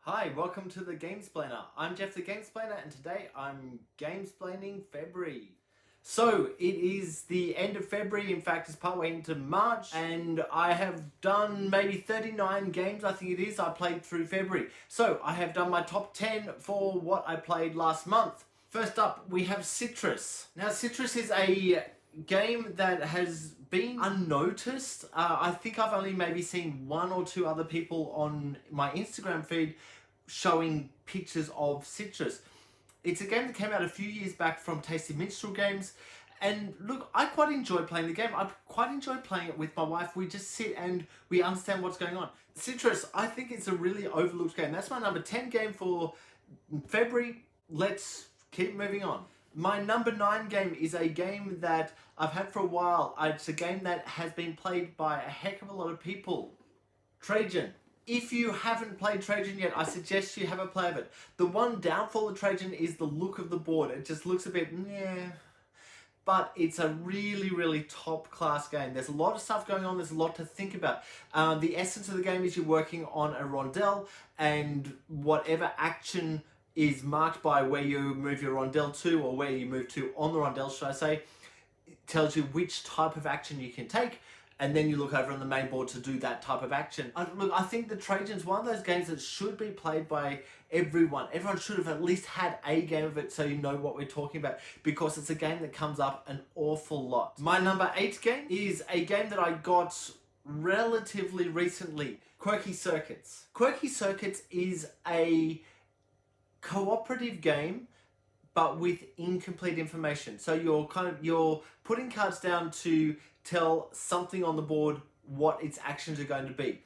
Hi, welcome to the Gamesplainer. I'm Jeff the Gamesplainer and today I'm Gamesplaining February. So it is the end of February, in fact it's partway into March, and I have done maybe 39 games, I think it is, I played through February. So I have done my top 10 for what I played last month. First up we have Citrus. Now Citrus is a game that has been unnoticed. I think I've only maybe seen one or two other people on my Instagram feed showing pictures of Citrus. It's a game that came out a few years back from Tasty Minstrel Games, and look, I quite enjoy playing the game. I quite enjoy playing it with my wife. We just sit and we understand what's going on. Citrus, I think it's a really overlooked game. That's my number 10 game for February. Let's keep moving on. My number 9 game is a game that I've had for a while. It's a game that has been played by a heck of a lot of people. Trajan. If you haven't played Trajan yet, I suggest you have a play of it. The one downfall of Trajan is the look of the board. It just looks a bit, yeah. But it's a really, really top class game. There's a lot of stuff going on. There's a lot to think about. The essence of the game is you're working on a rondelle, and whatever action is marked by where you move your rondelle to, or where you move to on the rondelle, should I say, it tells you which type of action you can take. And then you look over on the main board to do that type of action. Look, I think the Trajan's one of those games that should be played by everyone. Everyone should have at least had a game of it so you know what we're talking about, because it's a game that comes up an awful lot. My number 8 game is a game that I got relatively recently, Quirky Circuits. Quirky Circuits is a cooperative game but with incomplete information. So you're putting cards down to tell something on the board what its actions are going to be.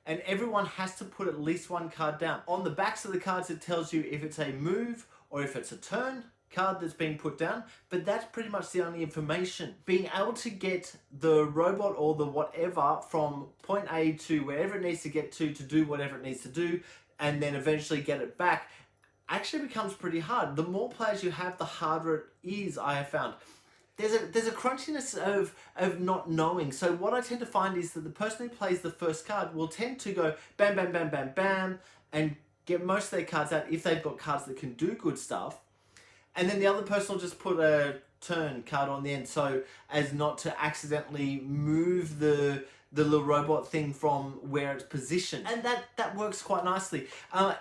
And everyone has to put at least one card down. On the backs of the cards it tells you if it's a move or if it's a turn card that's being put down, but that's pretty much the only information. Being able to get the robot or the whatever from point A to wherever it needs to get to do whatever it needs to do, and then eventually get it back, actually becomes pretty hard. The more players you have, the harder it is, I have found. There's a crunchiness of not knowing. So what I tend to find is that the person who plays the first card will tend to go bam, bam, bam, bam, bam, and get most of their cards out if they've got cards that can do good stuff. And then the other person will just put a turn card on the end, so as not to accidentally move the little robot thing from where it's positioned. And that works quite nicely.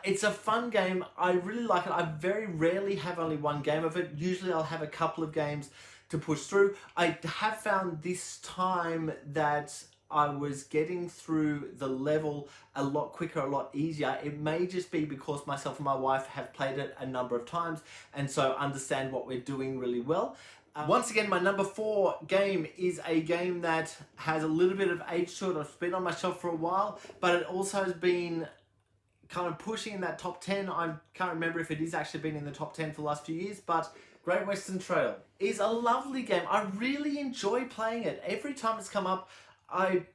It's a fun game. I really like it. I very rarely have only one game of it. Usually I'll have a couple of games to push through. I have found this time that I was getting through the level a lot quicker, a lot easier. It may just be because myself and my wife have played it a number of times and so understand what we're doing really well. Once again, my number 4 game is a game that has a little bit of age to it. It's been on my shelf for a while, but it also has been kind of pushing in that top 10. I can't remember if it has actually been in the top 10 for the last few years, but Great Western Trail is a lovely game. I really enjoy playing it. Every time it's come up, it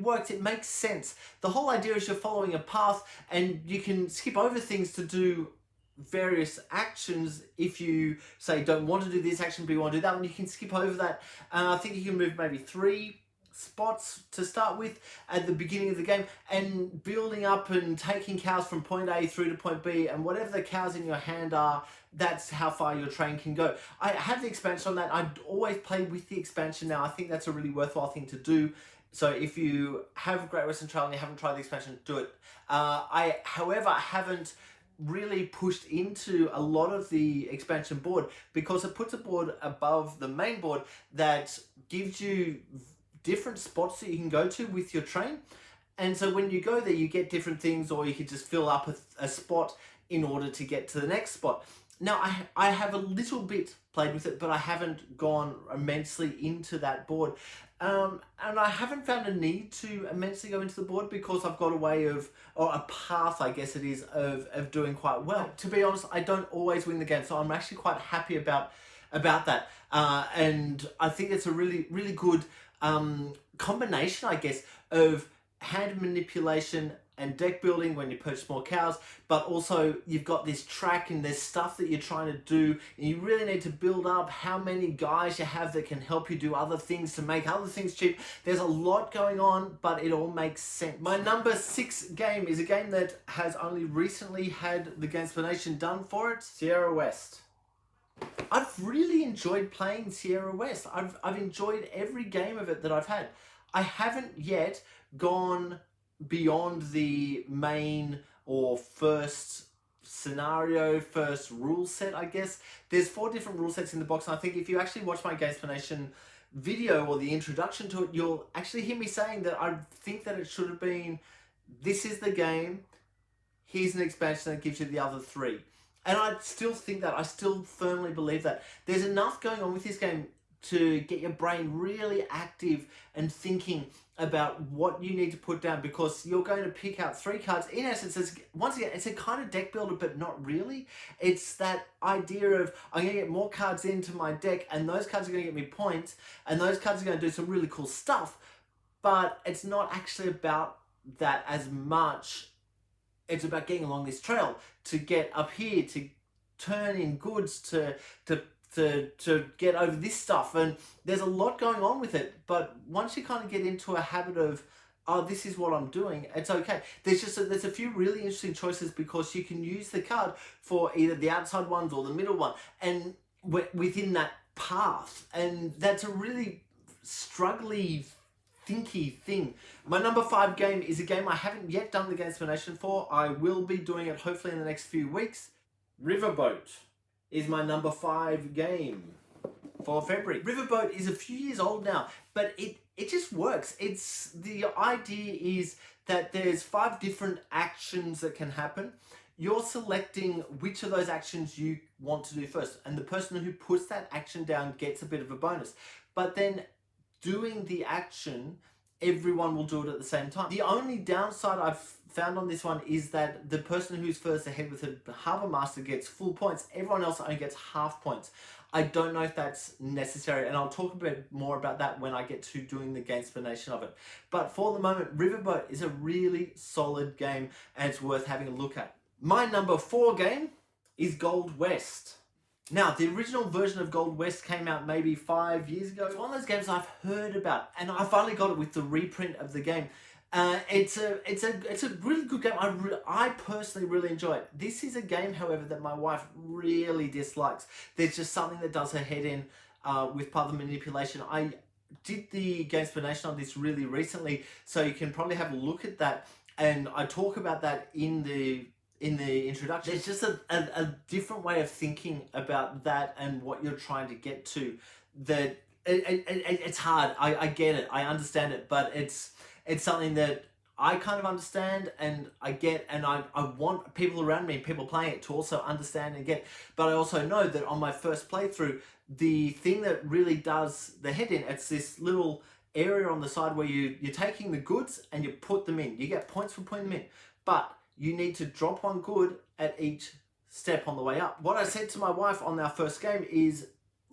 works, it makes sense. The whole idea is you're following a path and you can skip over things to do various actions. If you say don't want to do this action but you want to do that one, you can skip over that. I think you can move maybe 3 spots to start with at the beginning of the game, and building up and taking cows from point A through to point B, and whatever the cows in your hand are, that's how far your train can go. I have the expansion on that. I always play with the expansion now. I think that's a really worthwhile thing to do. So if you have Great Western Trail and you haven't tried the expansion, do it. I, however, haven't really pushed into a lot of the expansion board because it puts a board above the main board that gives you different spots that you can go to with your train. And so when you go there, you get different things, or you can just fill up a spot in order to get to the next spot. Now, I have a little bit played with it, but I haven't gone immensely into that board. And I haven't found a need to immensely go into the board because I've got a way of, or a path, I guess it is, of doing quite well. To be honest, I don't always win the game, so I'm actually quite happy about that. And I think it's a really, really good combination, I guess, of hand manipulation and deck building when you purchase more cows, but also you've got this track and there's stuff that you're trying to do, and you really need to build up how many guys you have that can help you do other things to make other things cheap. There's a lot going on, but it all makes sense. My number 6 game is a game that has only recently had the Gamesplaination done for it, Sierra West. I've really enjoyed playing Sierra West. I've enjoyed every game of it that I've had. I haven't yet gone beyond the main or first scenario, first rule set, I guess. There's 4 different rule sets in the box, and I think if you actually watch my Gamesplanation video or the introduction to it, you'll actually hear me saying that I think that it should have been, this is the game, here's an expansion that gives you the other 3. And I still think that, I still firmly believe that. There's enough going on with this game to get your brain really active and thinking about what you need to put down, because you're going to pick out 3 cards. In essence, once again, it's a kind of deck builder, but not really. It's that idea of, I'm going to get more cards into my deck, and those cards are going to get me points, and those cards are going to do some really cool stuff, but it's not actually about that as much. It's about getting along this trail to get up here, to turn in goods, to get over this stuff, and there's a lot going on with it. But once you kind of get into a habit of, oh, this is what I'm doing, it's okay. There's a few really interesting choices, because you can use the card for either the outside ones or the middle one, and within that path, and that's a really struggly, thinky thing. My number 5 game is a game I haven't yet done the Gamesplaination for. I will be doing it hopefully in the next few weeks. Riverboat is my number 5 game for February. Riverboat is a few years old now, but it just works. The idea is that there's 5 different actions that can happen. You're selecting which of those actions you want to do first, and the person who puts that action down gets a bit of a bonus. But then doing the action, everyone will do it at the same time. The only downside I've found on this one is that the person who's first ahead with a Harbour Master gets full points. Everyone else only gets half points. I don't know if that's necessary, and I'll talk a bit more about that when I get to doing the Gamesplanation of it. But for the moment, Riverboat is a really solid game, and it's worth having a look at. My number 4 game is Gold West. Now, the original version of Gold West came out maybe 5 years ago. It's one of those games I've heard about, and I finally got it with the reprint of the game. It's a really good game. I personally really enjoy it. This is a game, however, that my wife really dislikes. There's just something that does her head in with part of the manipulation. I did the Gamesplanation on this really recently, so you can probably have a look at that, and I talk about that in the introduction. There's just a different way of thinking about that and what you're trying to get to. That it's hard. I get it. I understand it, but it's something that I kind of understand and I get, and I want people around me, people playing it, to also understand and get. But I also know that on my first playthrough, the thing that really does the head in, it's this little area on the side where you're taking the goods and you put them in. You get points for putting them in, but you need to drop 1 good at each step on the way up. What I said to my wife on our first game is,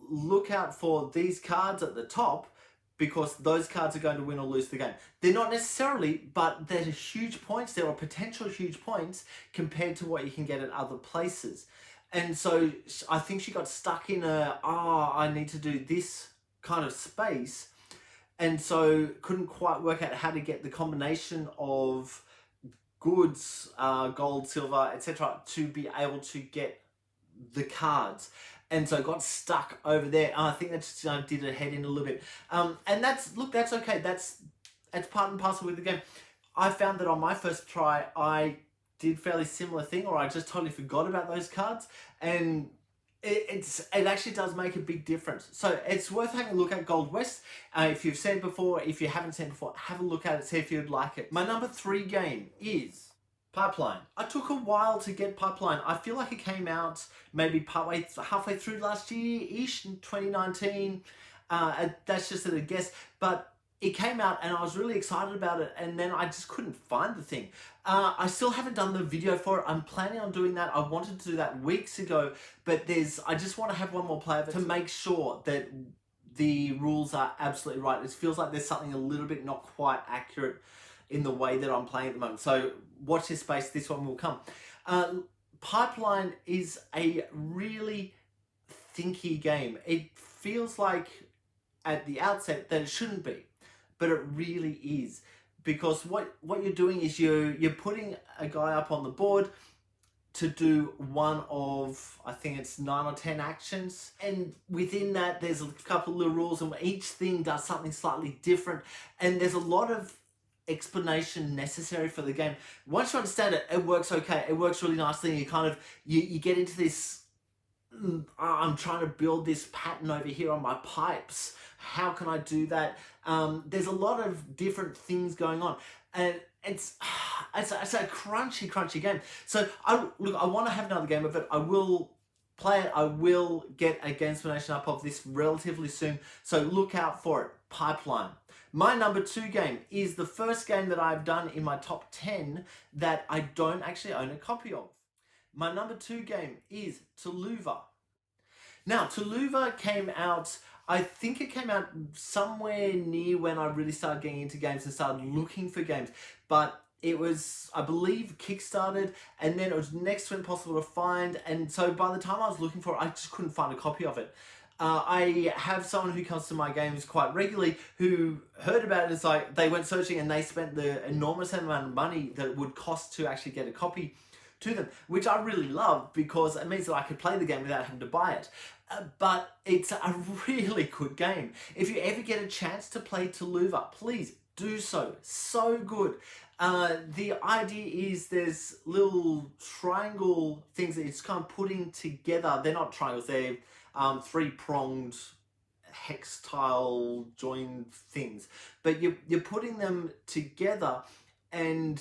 look out for these cards at the top, because those cards are going to win or lose the game. They're not necessarily, but they're huge points. There are potential huge points compared to what you can get at other places. And so I think she got stuck in I need to do this kind of space, and so couldn't quite work out how to get the combination of goods, gold, silver, etc., to be able to get the cards. And so got stuck over there. I think that just did her head in a little bit. And that's okay. That's part and parcel with the game. I found that on my first try, I did fairly similar thing, or I just totally forgot about those cards. And it actually does make a big difference. So it's worth having a look at Gold West. If you've seen it before, if you haven't seen it before, have a look at it, see if you'd like it. My number 3 game is Pipeline. I took a while to get Pipeline. I feel like it came out maybe halfway through last year-ish, in 2019. That's just a guess. But it came out and I was really excited about it, and then I just couldn't find the thing. I still haven't done the video for it. I'm planning on doing that. I wanted to do that weeks ago, but I just want to have one more play of it to make sure that the rules are absolutely right. It feels like there's something a little bit not quite accurate. in the way that I'm playing at the moment. So watch this space, this one will come. Pipeline is a really thinky game. It feels like at the outset that it shouldn't be, but it really is. Because what you're doing is you're putting a guy up on the board to do one of, I think it's 9 or 10 actions. And within that, there's a couple of little rules, and each thing does something slightly different. And there's a lot of explanation necessary for the game. Once you understand it, it works okay. It works really nicely. You kind of, you get into this, I'm trying to build this pattern over here on my pipes. How can I do that? There's a lot of different things going on. And it's a crunchy game. So I want to have another game of it. I will play it. I will get a Gamesplaination up of this relatively soon. So look out for it. Pipeline. My number 2 game is the first game that I've done in my top 10 that I don't actually own a copy of. My number 2 game is louver. Now, louver came out, I think it came out somewhere near when I really started getting into games and started looking for games. But it was, I believe, kickstarted, and then it was next to impossible to find. And so by the time I was looking for it, I just couldn't find a copy of it. I have someone who comes to my games quite regularly who heard about it. It's like they went searching and they spent the enormous amount of money that it would cost to actually get a copy to them, which I really love because it means that I could play the game without having to buy it. But it's a really good game. If you ever get a chance to play louver, please do so. So good. The idea is there's little triangle things that it's kind of putting together. They're not triangles, they're 3-pronged hex tile joined things. But you're putting them together, and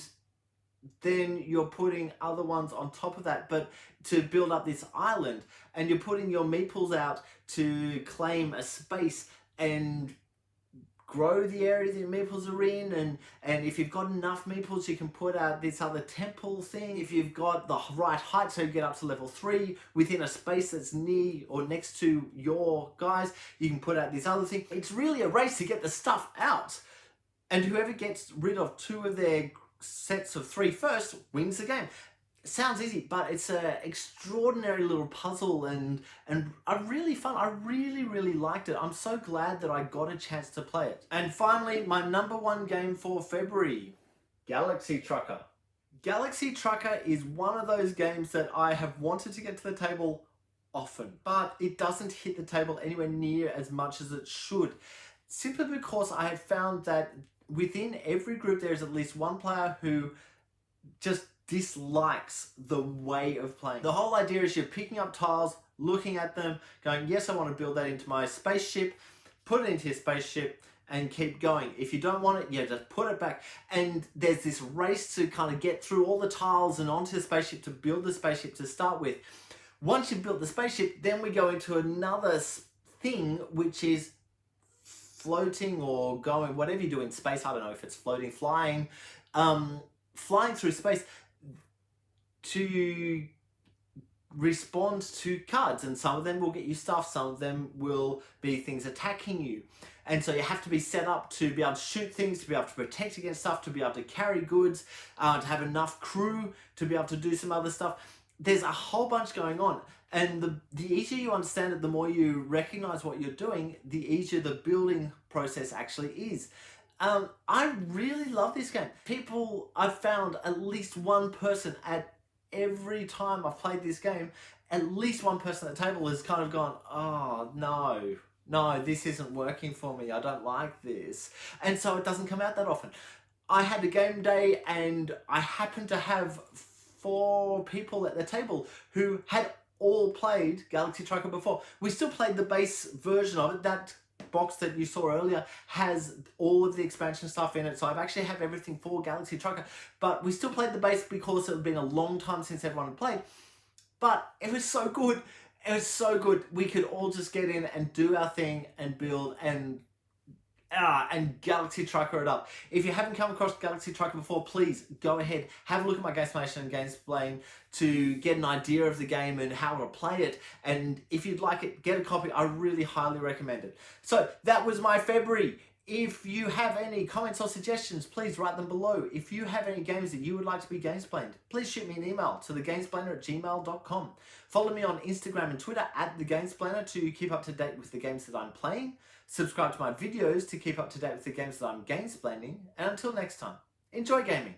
then you're putting other ones on top of that, but to build up this island, and you're putting your meeples out to claim a space and grow the area that your meeples are in, and if you've got enough meeples, you can put out this other temple thing. If you've got the right height, so you get up to level 3 within a space that's near or next to your guys, you can put out this other thing. It's really a race to get the stuff out, and whoever gets rid of 2 of their sets of 3 first wins the game. Sounds easy, but it's an extraordinary little puzzle, and really fun. I really liked it. I'm so glad that I got a chance to play it. And finally, my number 1 game for February, Galaxy Trucker. Galaxy Trucker is one of those games that I have wanted to get to the table often, but it doesn't hit the table anywhere near as much as it should, simply because I have found that within every group there is at least one player who just dislikes the way of playing. The whole idea is you're picking up tiles, looking at them, going, yes, I want to build that into my spaceship, put it into your spaceship, and keep going. If you don't want it, yeah, just put it back. And there's this race to kind of get through all the tiles and onto the spaceship to build the spaceship to start with. Once you've built the spaceship, then we go into another thing, which is floating or going, whatever you do in space. I don't know if it's floating, flying through space to respond to cards, and some of them will get you stuff, some of them will be things attacking you, and so you have to be set up to be able to shoot things, to be able to protect against stuff, to be able to carry goods, to have enough crew to be able to do some other stuff. There's a whole bunch going on, and the easier you understand it, the more you recognize what you're doing, the easier the building process actually is. I really love this game. I've found at least one person at every time I've played this game, at least one person at the table has kind of gone, oh no, this isn't working for me, I don't like this. And so it doesn't come out that often. I had a game day and I happened to have 4 people at the table who had all played Galaxy Trucker before. We still played the base version of it. That box that you saw earlier has all of the expansion stuff in it, so I've actually have everything for Galaxy Trucker, but we still played the base because it had been a long time since everyone had played. But it was so good. It was so good. We could all just get in and do our thing and build and Galaxy Trucker it up. If you haven't come across Galaxy Trucker before, please go ahead, have a look at my Gamesplaination and Gamesplained to get an idea of the game and how to play it. And if you'd like it, get a copy. I really highly recommend it. So that was my February. If you have any comments or suggestions, please write them below. If you have any games that you would like to be Gamesplained, please shoot me an email to thegamesplainer@gmail.com. Follow me on Instagram and Twitter @thegamesplainer to keep up to date with the games that I'm playing. Subscribe to my videos to keep up to date with the games that I'm gamesplaining. And until next time, enjoy gaming.